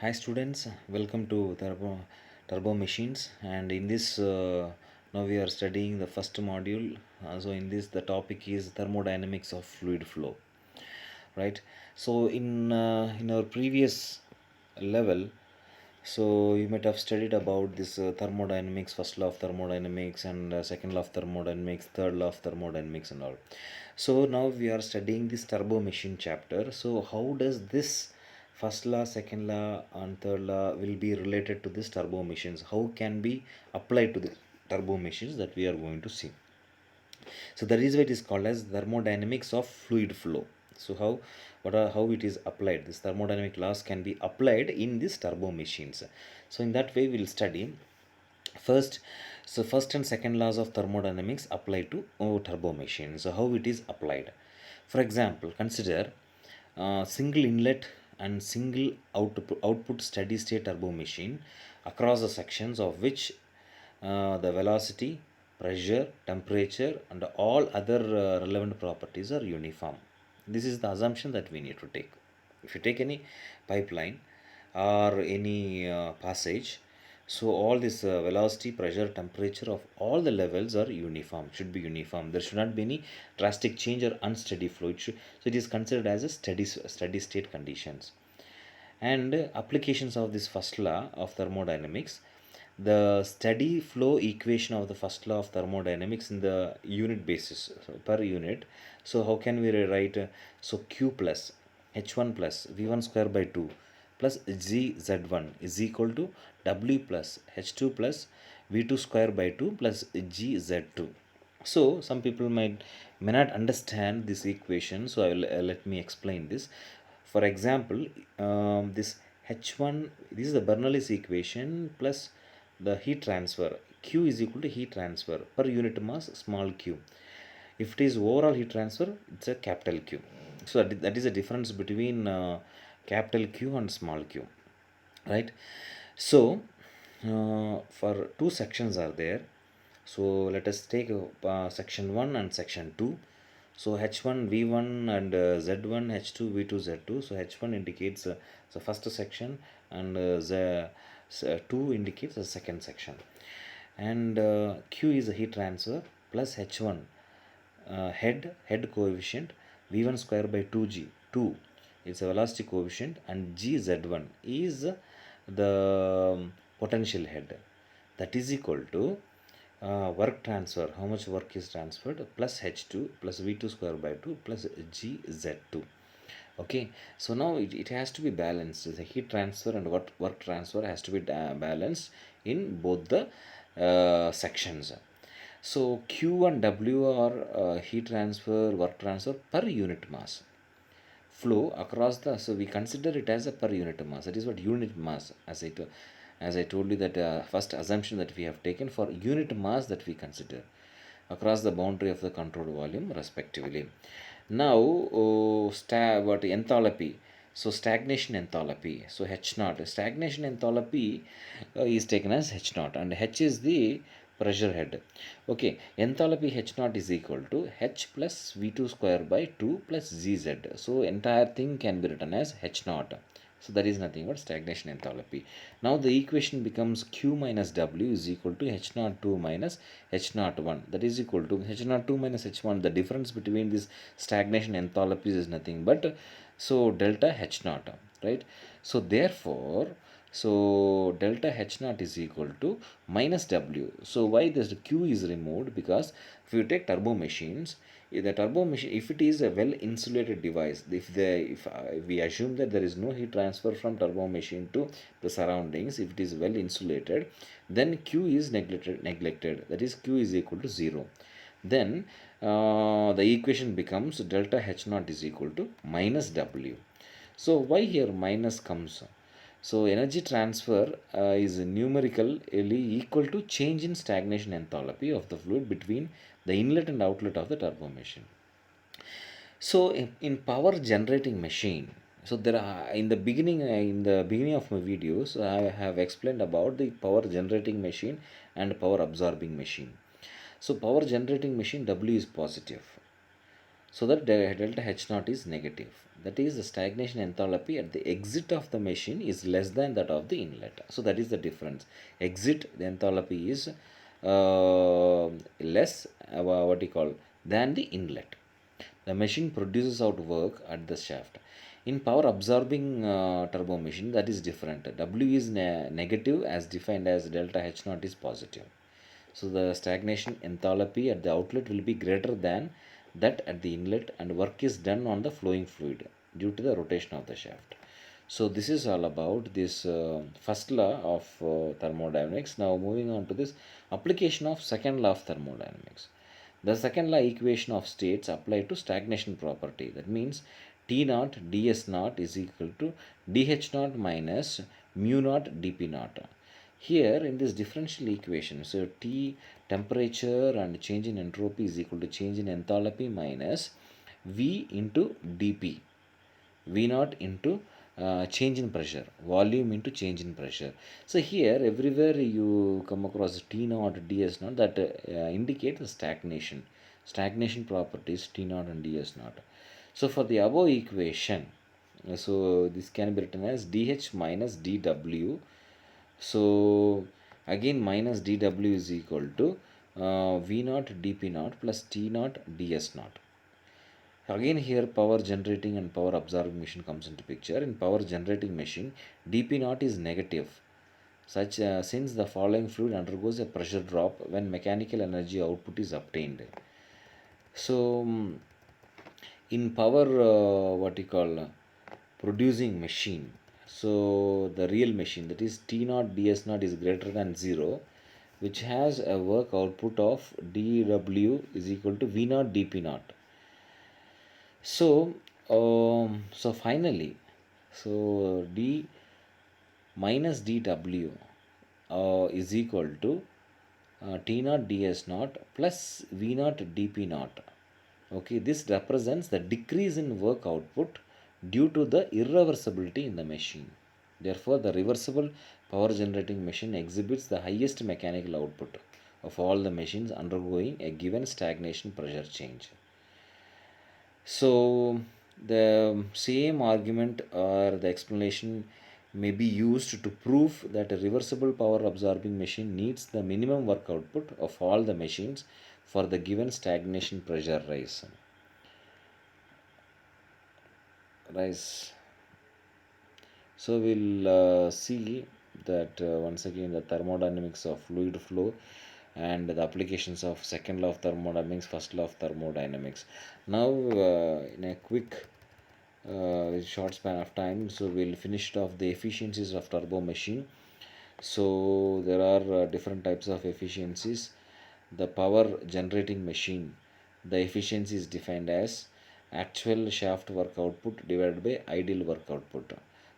Hi students, welcome to Turbo Machines, and in this now we are studying the first module. So in this the topic is thermodynamics of fluid flow, right? So in our previous level, so you might have studied about this thermodynamics, first law of thermodynamics, and second law of thermodynamics, third law of thermodynamics, and all. So now we are studying this turbo machine chapter. So how does this first law, second law, and third law will be related to this turbo machines? How can be applied to the turbo machines that we are going to see? So that is why it is called as thermodynamics of fluid flow. So how it is applied? This thermodynamic laws can be applied in these turbo machines. So in that way we will study first. So first and second laws of thermodynamics apply to turbo machines. So how it is applied? For example, consider single inlet and single output steady state turbo machine across the sections of which the velocity, pressure, temperature, and all other relevant properties are uniform. This is the assumption that we need to take. If you take any pipeline or any passage, so all this velocity, pressure, temperature of all the levels are uniform, should be uniform. There should not be any drastic change or unsteady flow. So it is considered as a steady state conditions. And applications of this first law of thermodynamics, the steady flow equation of the first law of thermodynamics in the unit basis, so per unit. So how can we rewrite? So q plus h1 plus v1 square by 2 plus gz1 is equal to w plus h2 plus v2 square by 2 plus gz2. So some people may not understand this equation, so I will let me explain this. For example, this h1, this is the Bernoullis equation plus the heat transfer. Q is equal to heat transfer per unit mass, small q. If it is overall heat transfer, it's a capital Q. So that is the difference between capital Q and small q, right? So for two sections are there. So let us take section 1 and section 2. So h1 v1 and z1 h2 v2 z2. So h1 indicates the first section, and 2 indicates the second section. And q is a heat transfer plus h1 head coefficient, v1 square by 2g, 2 is a velocity coefficient, and gz1 is the potential head. That is equal to work transfer, how much work is transferred, plus h2 plus v2 square by 2 plus gz2. Okay, so now it has to be balanced. The heat transfer and work transfer has to be balanced in both the sections. So q and w are heat transfer, work transfer per unit mass flow across the, so we consider it as a per unit mass. That is what unit mass, as I told you, that first assumption that we have taken for unit mass that we consider across the boundary of the controlled volume respectively. Now what enthalpy? So stagnation enthalpy, so h naught, stagnation enthalpy is taken as h naught, and h is the pressure head. Okay, enthalpy h naught is equal to h plus v2 square by 2 plus gz. So entire thing can be written as h naught. So that is nothing but stagnation enthalpy. Now the equation becomes q minus w is equal to h naught 2 minus h naught 1. That is equal to h naught 2 minus h1. The difference between this stagnation enthalpies is nothing but so delta h naught, right? So therefore, so delta h naught is equal to minus w. So why this q is removed? Because if you take turbo machines, the turbo machine, if it is a well insulated device, if we assume that there is no heat transfer from turbo machine to the surroundings, if it is well insulated, then q is neglected, that is q is equal to 0. Then the equation becomes delta h naught is equal to minus w. So why here minus comes? So energy transfer is numerically equal to change in stagnation enthalpy of the fluid between the inlet and outlet of the turbo machine. So in power generating machine, so there are in the beginning of my videos I have explained about the power generating machine and power absorbing machine. So power generating machine W is positive. so that delta H naught is negative. That is, the stagnation enthalpy at the exit of the machine is less than that of the inlet. So that is the difference. Exit, the enthalpy is less, what you call, than the inlet. The machine produces out work at the shaft. In power absorbing turbo machine, that is different. W is negative as defined as delta H naught is positive. So the stagnation enthalpy at the outlet will be greater than that at the inlet, and work is done on the flowing fluid due to the rotation of the shaft. So this is all about this first law of thermodynamics. Now moving on to this application of second law of thermodynamics. The second law equation of states apply to stagnation property. That means T naught ds naught is equal to dh naught minus mu naught dp naught. Here in this differential equation, so T temperature and change in entropy is equal to change in enthalpy minus V into dP. V naught into change in pressure, volume into change in pressure. So here everywhere you come across T naught ds naught, that indicate the stagnation properties T naught and ds naught. So for the above equation, so this can be written as dh minus dw. So again minus dw is equal to v naught dp naught plus t naught ds naught. Again here power generating and power absorbing machine comes into picture. In power generating machine, dp naught is negative, such since the following fluid undergoes a pressure drop when mechanical energy output is obtained. So in power, what you call, producing machine, so the real machine, that is T naught ds naught is greater than 0, which has a work output of dw is equal to v naught dp naught. So so finally, so d minus dw is equal to T naught ds naught plus V naught dP naught. Okay, this represents the decrease in work output due to the irreversibility in the machine. Therefore, the reversible power generating machine exhibits the highest mechanical output of all the machines undergoing a given stagnation pressure change. So the same argument or the explanation may be used to prove that a reversible power absorbing machine needs the minimum work output of all the machines for the given stagnation pressure rise. So we'll see that once again the thermodynamics of fluid flow and the applications of second law of thermodynamics, first law of thermodynamics. Now in a quick short span of time, so we'll finish off the efficiencies of turbo machine. So there are different types of efficiencies. The power generating machine, the efficiency is defined as actual shaft work output divided by ideal work output.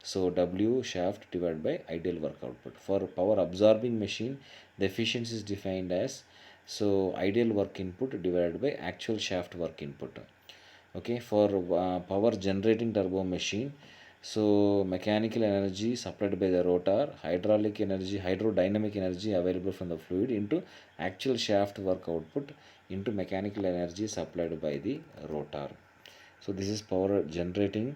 So W shaft divided by ideal work output. For power absorbing machine, the efficiency is defined as so ideal work input divided by actual shaft work input. Okay, for power generating turbo machine, so mechanical energy supplied by the rotor, hydraulic energy, hydrodynamic energy available from the fluid into actual shaft work output into mechanical energy supplied by the rotor. So this is power generating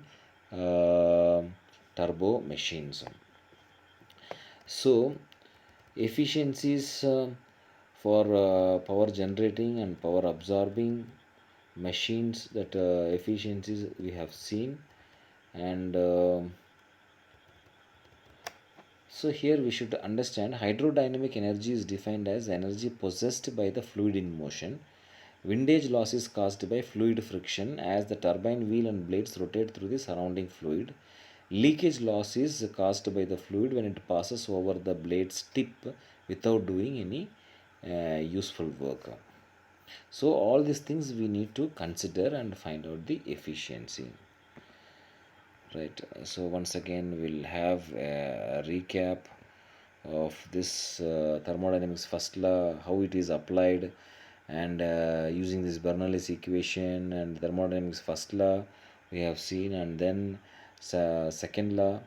turbo machines. So efficiencies for power generating and power absorbing machines, that efficiencies we have seen. And so here we should understand hydrodynamic energy is defined as energy possessed by the fluid in motion. Windage loss is caused by fluid friction as the turbine wheel and blades rotate through the surrounding fluid. Leakage loss is caused by the fluid when it passes over the blade's tip without doing any useful work. So all these things we need to consider and find out the efficiency. Right, so once again we'll have a recap of this thermodynamics first law, how it is applied, and using this Bernoullis equation and thermodynamics first law we have seen, and then second law,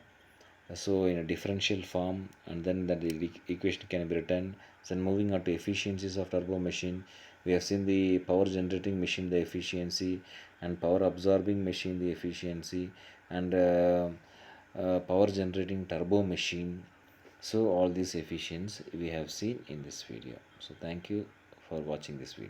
so in a differential form, and then that the equation can be written. Then moving on to efficiencies of turbo machine, We have seen the power generating machine, the efficiency, and power absorbing machine, the efficiency, and power generating turbo machine. So all these efficiencies we have seen in this video. So thank you for watching this video.